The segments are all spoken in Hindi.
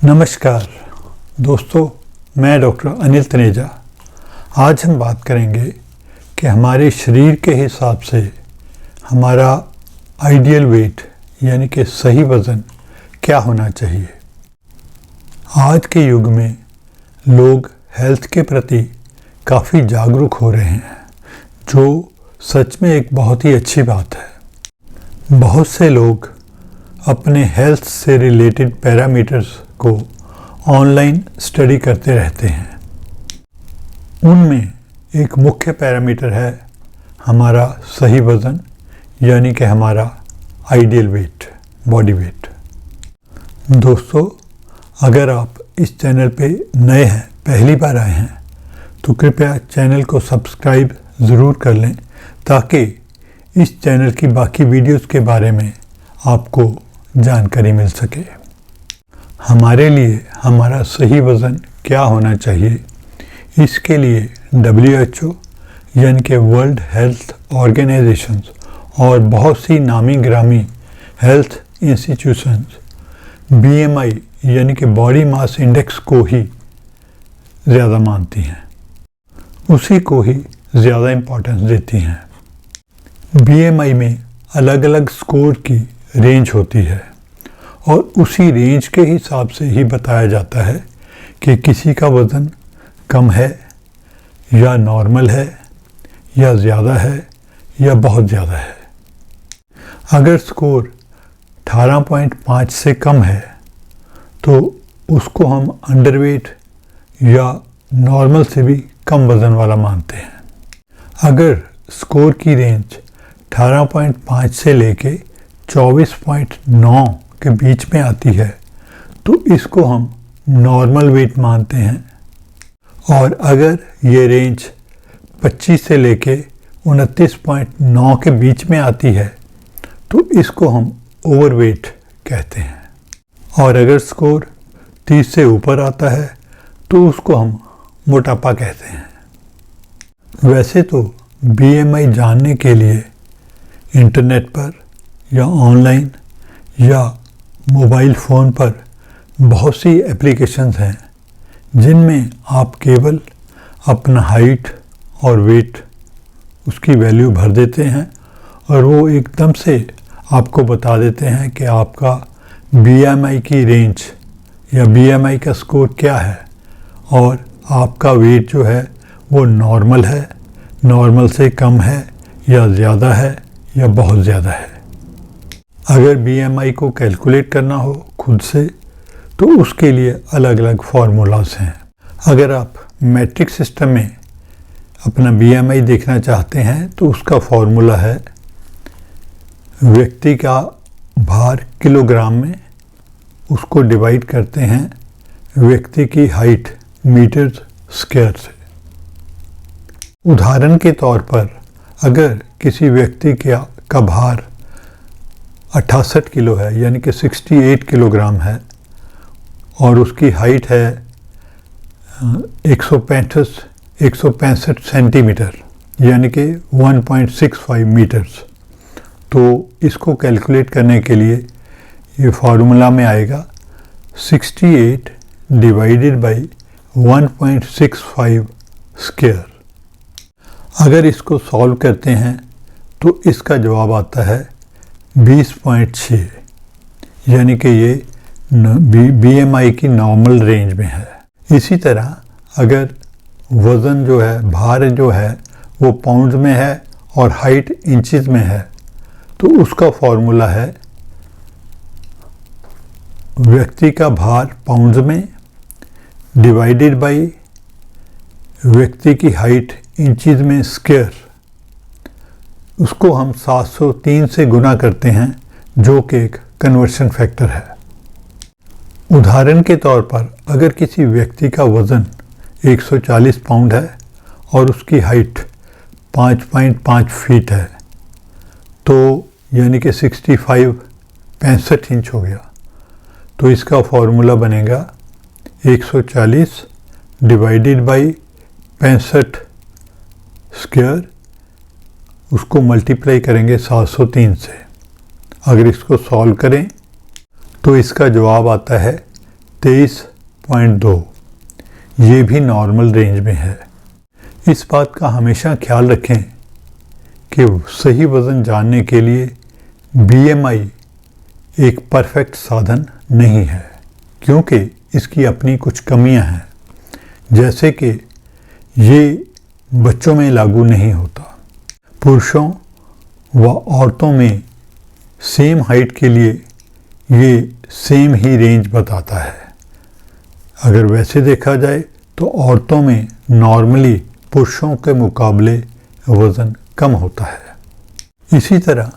नमस्कार दोस्तों, मैं डॉक्टर अनिल तनेजा। आज हम बात करेंगे कि हमारे शरीर के हिसाब से हमारा आइडियल वेट यानी कि सही वज़न क्या होना चाहिए। आज के युग में लोग हेल्थ के प्रति काफ़ी जागरूक हो रहे हैं, जो सच में एक बहुत ही अच्छी बात है। बहुत से लोग अपने हेल्थ से रिलेटेड पैरामीटर्स को ऑनलाइन स्टडी करते रहते हैं। उनमें एक मुख्य पैरामीटर है हमारा सही वज़न यानी कि हमारा आइडियल वेट, बॉडी वेट। दोस्तों, अगर आप इस चैनल पे नए हैं, पहली बार आए हैं, तो कृपया चैनल को सब्सक्राइब ज़रूर कर लें ताकि इस चैनल की बाकी वीडियोस के बारे में आपको जानकारी मिल सके। हमारे लिए हमारा सही वज़न क्या होना चाहिए, इसके लिए WHO यानी कि वर्ल्ड हेल्थ ऑर्गेनाइजेशंस और बहुत सी नामी ग्रामी हेल्थ इंस्टीट्यूशंस BMI यानी कि बॉडी मास इंडेक्स को ही ज़्यादा मानती हैं, उसी को ही ज़्यादा इम्पोर्टेंस देती हैं। BMI में अलग अलग स्कोर की रेंज होती है और उसी रेंज के हिसाब से ही बताया जाता है कि किसी का वज़न कम है या नॉर्मल है या ज़्यादा है या बहुत ज़्यादा है। अगर स्कोर 18.5 से कम है तो उसको हम अंडरवेट या नॉर्मल से भी कम वज़न वाला मानते हैं। अगर स्कोर की रेंज 18.5 से लेके 24.9 के बीच में आती है तो इसको हम नॉर्मल वेट मानते हैं, और अगर ये रेंज 25 से लेके 29.9 के बीच में आती है तो इसको हम ओवरवेट कहते हैं, और अगर स्कोर 30 से ऊपर आता है तो उसको हम मोटापा कहते हैं। वैसे तो BMI जानने के लिए इंटरनेट पर या ऑनलाइन या मोबाइल फ़ोन पर बहुत सी एप्लीकेशंस हैं जिनमें आप केवल अपना हाइट और वेट उसकी वैल्यू भर देते हैं और वो एकदम से आपको बता देते हैं कि आपका BMI की रेंज या BMI का स्कोर क्या है और आपका वेट जो है वो नॉर्मल है, नॉर्मल से कम है या ज़्यादा है या बहुत ज़्यादा है। अगर BMI को कैलकुलेट करना हो खुद से तो उसके लिए अलग अलग फार्मूलाज हैं। अगर आप मैट्रिक सिस्टम में अपना BMI देखना चाहते हैं तो उसका फार्मूला है व्यक्ति का भार किलोग्राम में, उसको डिवाइड करते हैं व्यक्ति की हाइट मीटर स्क्वायर से। उदाहरण के तौर पर अगर किसी व्यक्ति का भार 68 किलो है यानी कि 68 किलोग्राम है और उसकी हाइट है 165 सेंटीमीटर यानी कि 1.65 मीटर्स, तो इसको कैलकुलेट करने के लिए ये फार्मूला में आएगा 68 डिवाइडेड बाई 1.65 स्क्वायर। अगर इसको सॉल्व करते हैं तो इसका जवाब आता है 20.6 यानी कि ये BMI की नॉर्मल रेंज में है। इसी तरह अगर वज़न जो है, भार जो है वो पाउंड में है और हाइट इंचेस में है तो उसका फॉर्मूला है व्यक्ति का भार पाउंड में डिवाइडेड बाई व्यक्ति की हाइट इंचेस में स्क्वायर। उसको हम 703 से गुना करते हैं जो कि एक कन्वर्शन फैक्टर है। उदाहरण के तौर पर अगर किसी व्यक्ति का वज़न 140 पाउंड है और उसकी हाइट 5.5 फीट है तो यानी कि 65 इंच हो गया, तो इसका फॉर्मूला बनेगा 140 डिवाइडेड बाई 65 स्क्वायर, उसको मल्टीप्लाई करेंगे 703 से। अगर इसको सॉल्व करें तो इसका जवाब आता है 23.2, ये भी नॉर्मल रेंज में है। इस बात का हमेशा ख्याल रखें कि सही वज़न जानने के लिए BMI एक परफेक्ट साधन नहीं है, क्योंकि इसकी अपनी कुछ कमियां हैं, जैसे कि ये बच्चों में लागू नहीं होता। पुरुषों व औरतों में सेम हाइट के लिए ये सेम ही रेंज बताता है। अगर वैसे देखा जाए तो औरतों में नॉर्मली पुरुषों के मुकाबले वज़न कम होता है। इसी तरह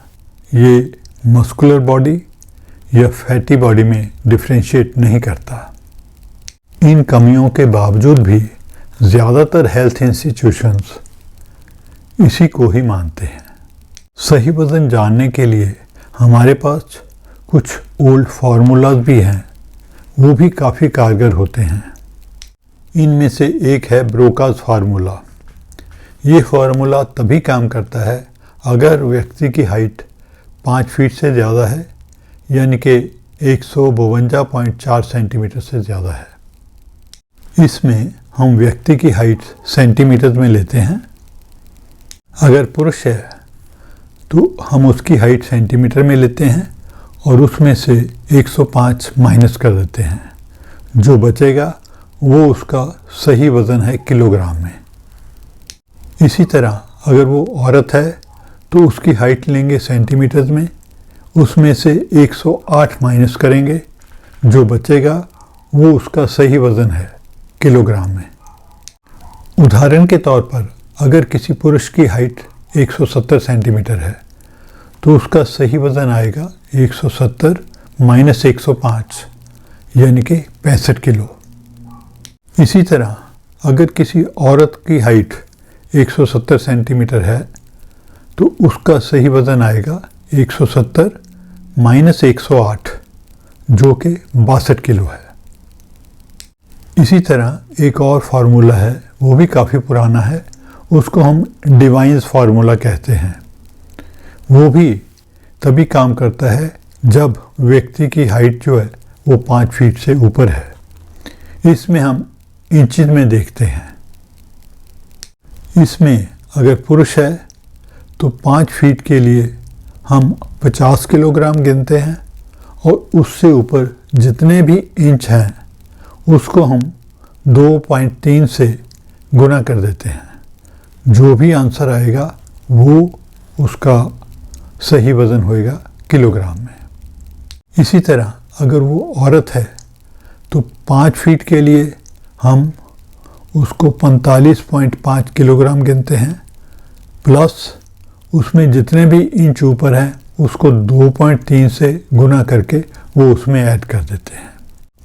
ये मस्कुलर बॉडी या फैटी बॉडी में डिफ्रेंशिएट नहीं करता। इन कमियों के बावजूद भी ज़्यादातर हेल्थ इंस्टीट्यूशंस इसी को ही मानते हैं। सही वज़न जानने के लिए हमारे पास कुछ ओल्ड फार्मूलाज भी हैं, वो भी काफ़ी कारगर होते हैं। इनमें से एक है ब्रोकाज फार्मूला। ये फार्मूला तभी काम करता है अगर व्यक्ति की हाइट 5 फीट से ज़्यादा है, यानी कि 152.4 सेंटीमीटर से ज़्यादा है। इसमें हम व्यक्ति की हाइट सेंटीमीटर में लेते हैं। अगर पुरुष है तो हम उसकी हाइट सेंटीमीटर में लेते हैं और उसमें से 105 माइनस कर देते हैं। जो बचेगा वो उसका सही वज़न है किलोग्राम में। इसी तरह अगर वो औरत है तो उसकी हाइट लेंगे सेंटीमीटर में, उसमें से 108 माइनस करेंगे, जो बचेगा वो उसका सही वज़न है किलोग्राम में। उदाहरण के तौर पर अगर किसी पुरुष की हाइट 170 सेंटीमीटर है तो उसका सही वज़न आएगा 170 माइनस 105, यानी कि 65 किलो। इसी तरह अगर किसी औरत की हाइट 170 सेंटीमीटर है तो उसका सही वज़न आएगा 170 माइनस 108, जो कि 62 किलो है। इसी तरह एक और फार्मूला है, वो भी काफ़ी पुराना है, उसको हम डिवाइन्स फार्मूला कहते हैं। वो भी तभी काम करता है जब व्यक्ति की हाइट जो है वो 5 फीट से ऊपर है। इसमें हम इंचेस में देखते हैं। इसमें अगर पुरुष है तो 5 फीट के लिए हम 50 किलोग्राम गिनते हैं और उससे ऊपर जितने भी इंच हैं उसको हम 2.3 से गुना कर देते हैं। जो भी आंसर आएगा वो उसका सही वज़न होएगा किलोग्राम में। इसी तरह अगर वो औरत है तो 5 फीट के लिए हम उसको 45.5 किलोग्राम गिनते हैं, प्लस उसमें जितने भी इंच ऊपर हैं उसको 2.3 से गुना करके वो उसमें ऐड कर देते हैं।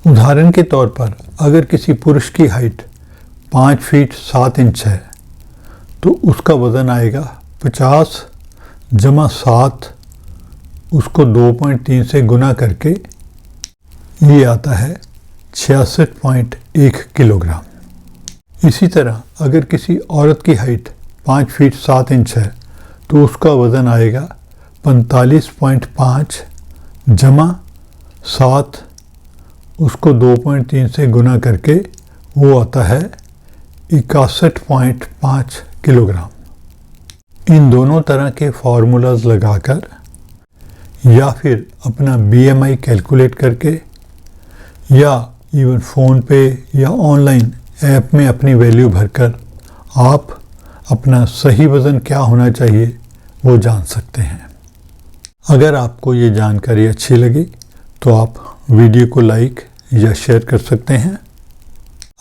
उदाहरण के तौर पर अगर किसी पुरुष की हाइट 5 फीट 7 इंच है तो उसका वज़न आएगा 50 जमा 7, उसको 2.3 से गुना करके ये आता है 66.1 किलोग्राम। इसी तरह अगर किसी औरत की हाइट 5 फीट 7 इंच है तो उसका वज़न आएगा 45.5 जमा 7, उसको 2.3 से गुना करके वो आता है 61.5 किलोग्राम। इन दोनों तरह के फार्मूलाज लगाकर या फिर अपना BMI कैलकुलेट करके या इवन फ़ोन पे या ऑनलाइन ऐप में अपनी वैल्यू भरकर आप अपना सही वज़न क्या होना चाहिए वो जान सकते हैं। अगर आपको ये जानकारी अच्छी लगी तो आप वीडियो को लाइक या शेयर कर सकते हैं।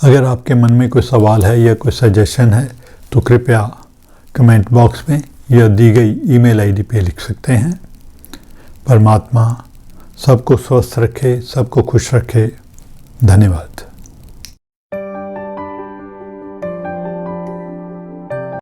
अगर आपके मन में कोई सवाल है या कोई सजेशन है तो कृपया कमेंट बॉक्स में या दी गई ईमेल आईडी पे लिख सकते हैं। परमात्मा सबको स्वस्थ रखे, सबको खुश रखे। धन्यवाद।